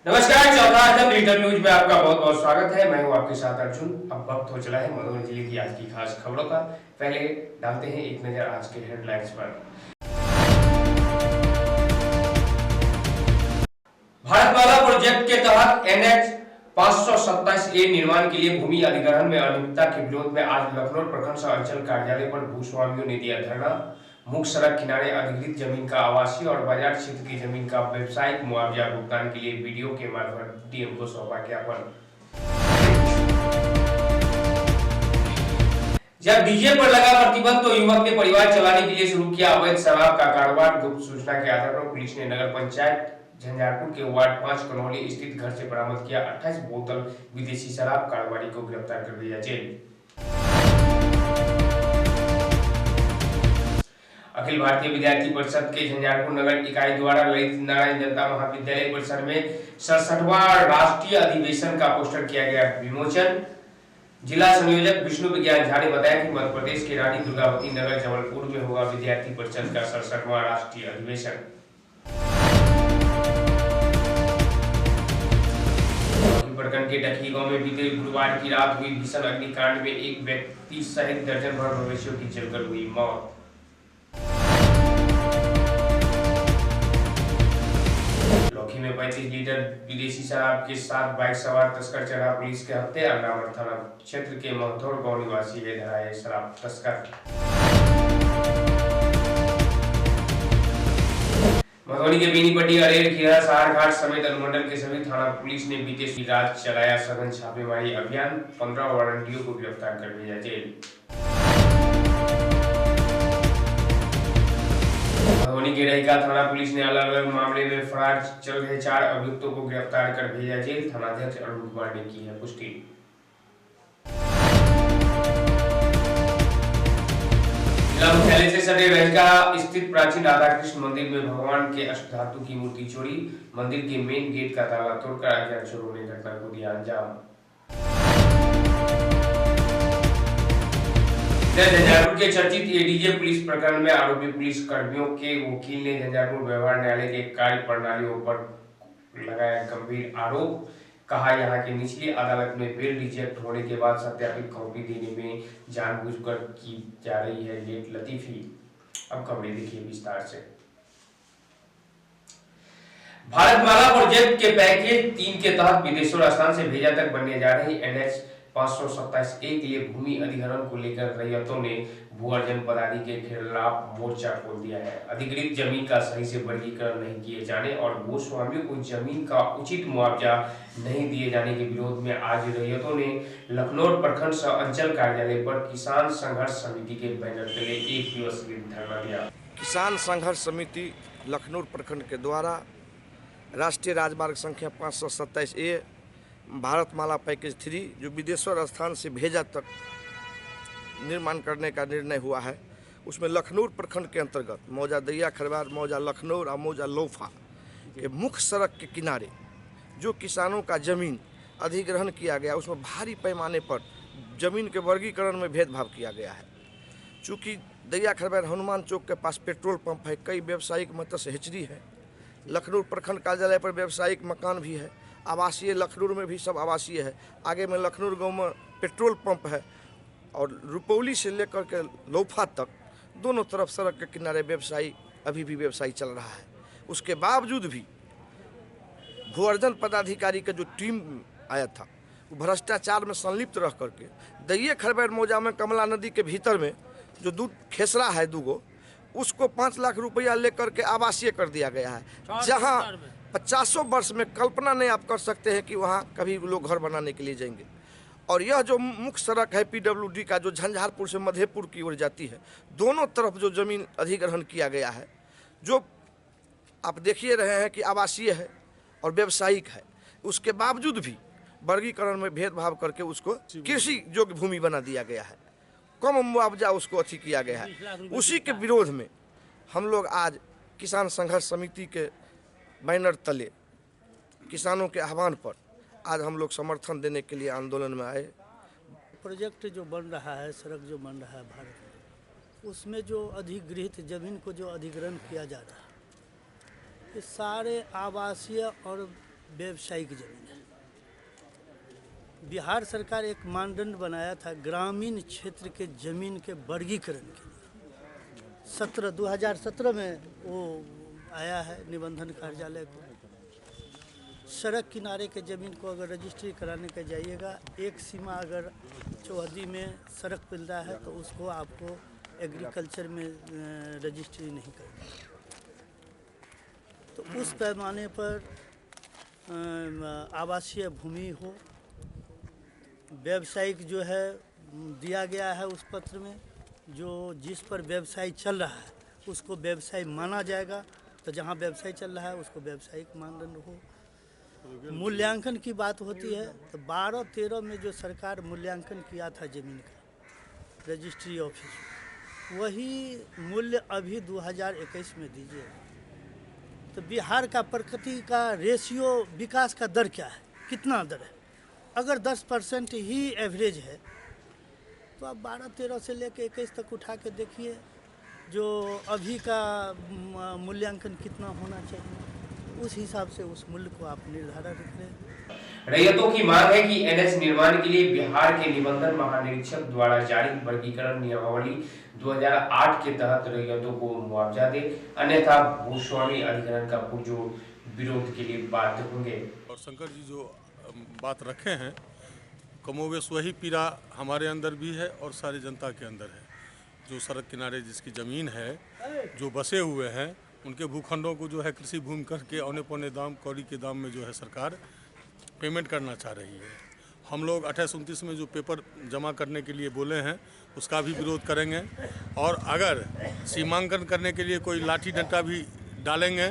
नमस्कार, चौथा item digital news में आपका बहुत बहुत स्वागत है। मैं हूं आपके साथ अर्जुन। अब वक्त हो चला है मधुबनी जिले की आज की खास खबरों का। पहले डालते हैं एक नजर आज के हेडलाइंस पर। भारतमाला प्रोजेक्ट के तहत NH 527A निर्माण के लिए भूमि अधिग्रहण में अनियमितता के विरोध में आज लखनऊ प्रखंड अंचल कार्यालय पर भूस्वामियों ने दिया धरना। मुख्य सड़क किनारे अधिग्रहित जमीन का आवासीय और बाजार क्षेत्र की जमीन का व्यवसायिक मुआवजा भुगतान के लिए वीडियो के मार्फत DM को सौंपा ज्ञापन। जब डीजे पर लगा प्रतिबंध तो युवक ने परिवार चलाने के लिए शुरू किया अवैध शराब का कारोबार। गुप्त सूचना के आधार पर पुलिस ने नगर पंचायत झंझारपुर के वार्ड 5 कनौली स्थित घर से बरामद किया 28 बोतल विदेशी शराब। कारोबारी को गिरफ्तार कर दिया जेल। अखिल भारतीय विद्यार्थी परिषद के झंझारपुर नगर इकाई द्वारा ललित नारायण जनता महाविद्यालय परिसर में 67वां राष्ट्रीय अधिवेशन का पोस्टर किया गया विमोचन। जिला संयोजक विष्णु विज्ञान झा ने बताया कि मध्य प्रदेश के रानी दुर्गावती नगर जबलपुर में होगा विद्यार्थी परिषद का 67वां राष्ट्रीय अधिवेशन। प्रखंड के डकही गांव में बीते गुरुवार की रात हुई भीषण अग्निकांड में एक व्यक्ति सहित दर्जन भर मवेशियों की जलकर हुई मौत। लौकी में 35 लीटर विदेशी शराब के साथ बाइक सवार तस्कर चढ़ा पुलिस के हत्थे। अग्रामर थाना क्षेत्र के महथौर गांव निवासी है धराए शराब तस्कर। मधुबनी के बेनीपट्टी अरेर खीरा सहारघाट समेत अनुमंडल के सभी थाना पुलिस ने बीते रात चलाया सघन छापेमारी अभियान। 15 वारंटियों को गिरफ्तार कर भेजा जेल। मधुबनी के रहिका थाना पुलिस ने अलग अलग मामले में फरार चल रहे 4 अभियुक्तों को गिरफ्तार कर भेजा जेल। थानाध्यक्ष अरुण कुमार ने की है पुष्टि। जिला मुख्यालय से सटे रहिका स्थित प्राचीन राधा कृष्ण मंदिर में भगवान के अष्टधातु की मूर्ति चोरी। मंदिर के मेन गेट का ताला तोड़कर अज्ञात चोरों ने घटना को दिया अंजाम। झंझारपुर के चर्चित एडीजे पुलिस प्रकरण में आरोपी पुलिस कर्मियों के वकील ने झंझारपुर व्यवहार न्यायालय के कार्य प्रणालियों पर लगाया गंभीर आरोप। कहा यहां की निचली अदालत में बेल रिजेक्ट होने के बाद सत्यापित कॉपी देने में जानबूझकर की जा रही है लेट लतीफी। अब खबरें देखिए विस्तार से। भारतमाला प्रोजेक्ट के पैकेज 3 के तहत बिदेश्वर स्थान से भेजा तक बनने जा रही NH 527A के लिए भूमि अधिग्रहण को लेकर रैयतों ने भू अर्जन पदाधिकारी के खिलाफ मोर्चा खोल दिया है। अधिग्रहित जमीन का सही से वर्गीकरण नहीं किए जाने और भूस्वामियों को जमीन का उचित मुआवजा नहीं दिए जाने के विरोध में आज रैयतों ने लखनऊ प्रखंड अंचल कार्यालय पर किसान संघर्ष समिति के बैनर तले एक दिवसीय धरना दिया। किसान संघर्ष समिति लखनऊ प्रखंड के द्वारा राष्ट्रीय राजमार्ग संख्या 527A भारतमाला पैकेज 3 जो बिदेश्वर स्थान से भेजा तक निर्माण करने का निर्णय हुआ है, उसमें लखनऊ प्रखंड के अंतर्गत मौजा दैया खरवार, मौजा लखनऊ और मौजा लोफा के मुख्य सड़क के किनारे जो किसानों का जमीन अधिग्रहण किया गया, उसमें भारी पैमाने पर जमीन के वर्गीकरण में भेदभाव किया गया है। चूँकि दैया खरवार हनुमान चौक के पास पेट्रोल पंप है, कई व्यावसायिक मत्स्य हेचरी है, लखनऊ प्रखंड कार्यालय पर व्यावसायिक मकान भी है, आवासीय लखनऊ में भी सब आवासीय है, आगे में लखनऊ गांव में पेट्रोल पंप है और रुपौली से लेकर के लोफा तक दोनों तरफ सड़क के किनारे व्यवसायी अभी भी व्यवसायी चल रहा है। उसके बावजूद भी भू अर्जन पदाधिकारी का जो टीम आया था वो भ्रष्टाचार में संलिप्त रह करके दैया खरवार मौजा में कमला नदी के भीतर में जो दूध खेसरा है दूगो, उसको 5 लाख रुपया लेकर के आवासीय कर दिया गया है, जहां 50 वर्ष में कल्पना नहीं आप कर सकते हैं कि वहां कभी लोग घर बनाने के लिए जाएंगे। और यह जो मुख्य सड़क है PWD का जो झंझारपुर से मधेपुर की ओर जाती है, दोनों तरफ जो जमीन अधिग्रहण किया गया है, जो आप देखिए रहे हैं कि आवासीय है और व्यावसायिक है, उसके बावजूद भी वर्गीकरण में भेदभाव करके उसको कृषि योग्य भूमि बना दिया गया है, कम मुआवजा उसको अथी किया गया है। उसी के विरोध में हम लोग आज किसान संघर्ष समिति के बैनर तले किसानों के आह्वान पर आज हम लोग समर्थन देने के लिए आंदोलन में आए। प्रोजेक्ट जो बन रहा है, सड़क जो बन रहा है भारत में, उसमें जो अधिग्रहित जमीन को जो अधिग्रहण किया जा रहा है, ये सारे आवासीय और व्यवसायिक जमीन है। बिहार सरकार एक मानदंड बनाया था ग्रामीण क्षेत्र के जमीन के वर्गीकरण के लिए। 2017 में वो आया है निबंधन कार्यालय को। सड़क किनारे के ज़मीन को अगर रजिस्ट्री कराने के जाइएगा, एक सीमा अगर चौहदी में सड़क मिल रहा है तो उसको आपको एग्रीकल्चर में रजिस्ट्री नहीं करना। तो उस पैमाने पर आवासीय भूमि हो, व्यावसायिक जो है दिया गया है उस पत्र में, जो जिस पर व्यवसाय चल रहा है उसको व्यवसाय माना जाएगा। तो जहाँ व्यवसाय चल रहा है उसको व्यवसायिक मानदंड हो। मूल्यांकन की बात होती है तो 12-13 में जो सरकार मूल्यांकन किया था ज़मीन का रजिस्ट्री ऑफिस, वही मूल्य अभी 2021 में दीजिए। तो बिहार का प्रगति का रेशियो, विकास का दर क्या है, कितना दर है? अगर 10% ही एवरेज है तो आप 12-13 से लेकर 21 तक उठा के देखिए जो अभी का मूल्यांकन कितना होना चाहिए, उस हिसाब से उस मूल्य को आप निर्धारित करें। रैयतों की मांग है कि एनएच निर्माण के लिए बिहार के निबंधन महानिरीक्षक द्वारा जारी वर्गीकरण नियमावली 2008 के तहत रैयतों को मुआवजा दे, अन्यथा भूस्वामी अधिग्रहण का पुरजोर विरोध के लिए बाध्य होंगे। और शंकर जी जो बात रखे हैं, कमोवेश वही पीड़ा हमारे अंदर भी है और सारी जनता के अंदर है। जो सड़क किनारे जिसकी ज़मीन है, जो बसे हुए हैं, उनके भूखंडों को जो है कृषि भूमि करके औने पौने दाम, कौड़ी के दाम में जो है सरकार पेमेंट करना चाह रही है। हम लोग 28-29 में जो पेपर जमा करने के लिए बोले हैं उसका भी विरोध करेंगे, और अगर सीमांकन करने के लिए कोई लाठी डंडा भी डालेंगे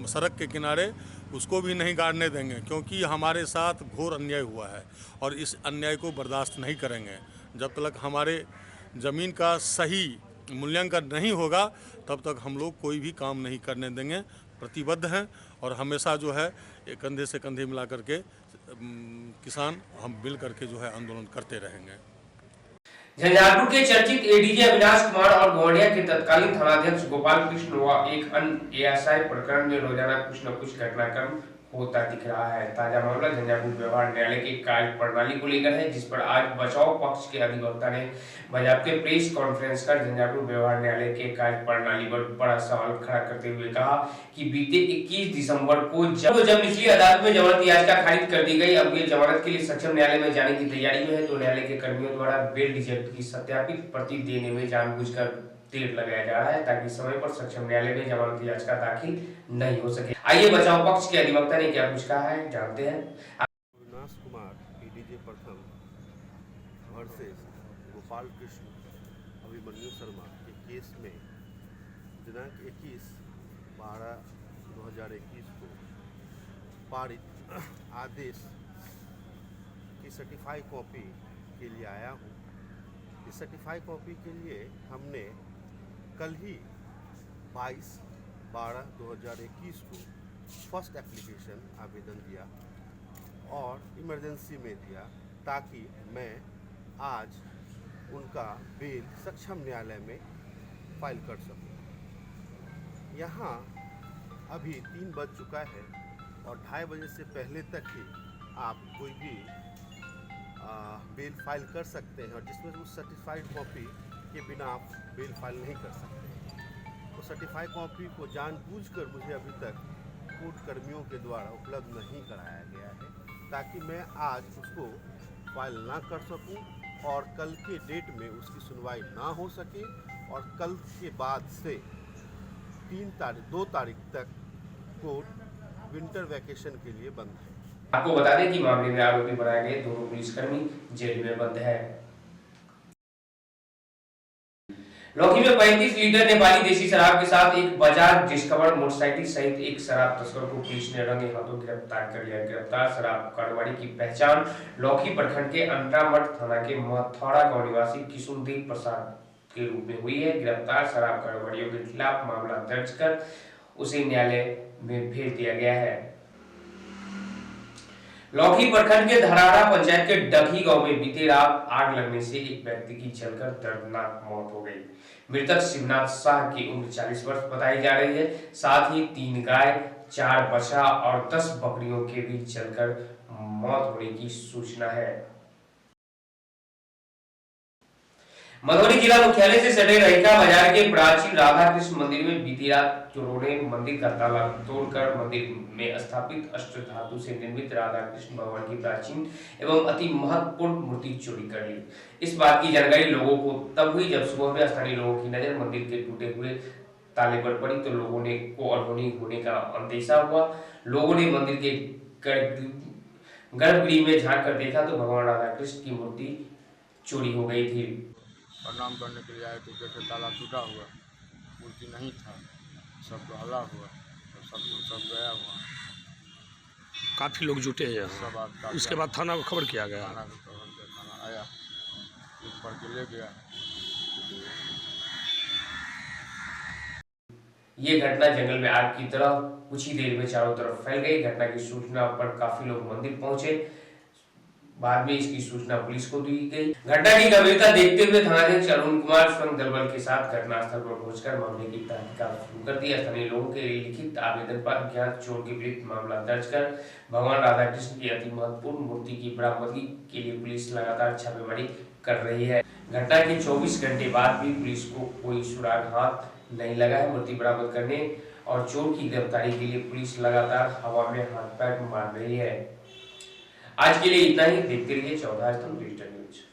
सड़क के किनारे, उसको भी नहीं गाड़ने देंगे, क्योंकि हमारे साथ घोर अन्याय हुआ है और इस अन्याय को बर्दाश्त नहीं करेंगे। जब तक हमारे ज़मीन का सही मूल्यांकन नहीं होगा तब तक हम लोग कोई भी काम नहीं करने देंगे। प्रतिबद्ध हैं और हमेशा जो है कंधे से कंधे मिला करके किसान हम मिल करके जो है आंदोलन करते रहेंगे। झंझारपुर के चर्चित एडीजे अविनाश कुमार और गोंडिया के तत्कालीन थानाध्यक्ष गोपाल कृष्ण व एक अन्य एएसआई प्रकरण में रोजाना कुछ न कुछ घटनाक्रम होता दिख रहा है। ताजा मामला झंझारपुर व्यवहार न्यायालय के कार्य प्रणाली को लेकर है, जिस पर आज बचाव पक्ष के अधिवक्ता ने बाकायदा प्रेस कॉन्फ्रेंस कर झंझारपुर व्यवहार न्यायालय के कार्य प्रणाली पर बड़ा सवाल खड़ा करते हुए कहा कि बीते 21 दिसंबर को जब निचली अदालत में जमानत याचिका खारिज कर दी गई, अब ये जमानत के लिए सक्षम न्यायालय में जाने की तैयारी में है, तो न्यायालय के कर्मियों द्वारा बेल रिजेक्ट की सत्यापित प्रति देने में जानबूझकर देर लगाया जा रहा है ताकि समय पर सक्षम न्यायालय में जमानत याचिका दाखिल नहीं हो सके। आइए बचाव पक्ष के अधिवक्ता ने क्या कुछ कहा है जानते हैं। अविनाश कुमार एडीजे प्रथम वर्सेस गोपाल कृष्ण अभिमन्यु शर्मा के केस में दिनांक 21/12/2021 को पारित आदेश की सर्टिफाई कॉपी के लिए आया हूँ। इस सर्टिफाई कॉपी के लिए हमने कल ही 22/12/2021 को फर्स्ट एप्लीकेशन आवेदन दिया और इमरजेंसी में दिया, ताकि मैं आज उनका बेल सक्षम न्यायालय में फाइल कर सकूं। यहाँ अभी 3 बज चुका है और 2:30 बजे से पहले तक ही आप कोई भी बेल फाइल कर सकते हैं, और जिसमें उस सर्टिफाइड कॉपी के बिना आप बेल फाइल नहीं कर सकते। तो सर्टिफाइड कॉपी को जानबूझकर मुझे अभी तक कोर्ट कर्मियों के द्वारा उपलब्ध नहीं कराया गया है, ताकि मैं आज उसको फाइल ना कर सकूं और कल के डेट में उसकी सुनवाई ना हो सके, और कल के बाद से 2 तारीख तक कोर्ट विंटर वैकेशन के लिए बंद है। आपको बता दें कि मामले में आरोपी बनाए गए दोनों पुलिसकर्मी जेल में बंद है। लौकी में 35 लीटर नेपाली देसी शराब के साथ एक बजाज डिस्कवर मोटरसाइकिल सहित एक शराब तस्कर को पुलिस ने रंगे हाथों गिरफ्तार कर लिया। गिरफ्तार शराब कारोबारी की पहचान लौकी प्रखंड के अंतरामठ थाना के मथौड़ा गांव निवासी किशुनदेव प्रसाद के रूप में हुई है। गिरफ्तार शराब कारोबारियों के खिलाफ मामला दर्ज कर उसे न्यायालय में भेज दिया गया है। लौकी प्रखंड के धराड़ा पंचायत के डघी गांव में बीती रात आग लगने से एक व्यक्ति की जलकर दर्दनाक मौत हो गई। मृतक शिवनाथ शाह की उम्र 40 वर्ष बताई जा रही है। साथ ही 3 गाय, 4 बछड़ा और 10 बकरियों के भी जलकर मौत होने की सूचना है। मधुबनी जिला मुख्यालय से सटे रहिका बाजार के प्राचीन राधा कृष्ण मंदिर में बीती रात चोरों ने मंदिर का ताला तोड़कर मंदिर में स्थापित अष्ट धातु से निर्मित राधा कृष्ण भगवान की प्राचीन एवं अति महत्वपूर्ण मूर्ति चोरी कर ली। इस बात की जानकारी लोगों को तब हुई जब सुबह में स्थानीय लोगों की नजर मंदिर के टूटे हुए ताले पर पड़ी तो लोगों ने को अनहोनी होने का अंदेशा हुआ। लोगों ने मंदिर के गर्भगृह में झांक कर देखा तो भगवान राधा कृष्ण की मूर्ति चोरी हो गई थी। प्रणाम करने के लिए आए तो देखे ताला टूटा हुआ, मूर्ति नहीं था, सब हला हुआ, तो सब गया हुआ। काफ़ी लोग जुटे हैं सब यहाँ। काफी उसके बाद थाना को खबर किया गया। थाना को खबर किया, थाना आया, लिख पढ़ के ले गया। ये घटना जंगल में आग की तरह कुछ ही देर में चारों तरफ फैल गई। घटना की सूचना पर काफी लोग मंदिर पहुंचे। बाद में इसकी सूचना पुलिस को दी गई। घटना की गंभीरता देखते हुए थानाध्यक्ष अरुण कुमार स्वयं दलबल के साथ घटनास्थल पर पहुंचकर मामले की तहकीकात शुरू कर दी। स्थानीय लोगों के लिखित आवेदन पर अज्ञात चोर के विरुद्ध मामला दर्ज कर भगवान राधा कृष्ण की अति महत्वपूर्ण मूर्ति की बरामदगी के लिए पुलिस लगातार छापेमारी कर रही है। घटना के 24 घंटे बाद भी पुलिस को कोई सुराग हाथ नहीं लगा है। मूर्ति बरामद करने और चोर की गिरफ्तारी के लिए पुलिस लगातार हवा में हाथ पैर मार रही है। आज के लिए इतना ही। देखते रहिए 14 स्तंभ डिजिटल न्यूज।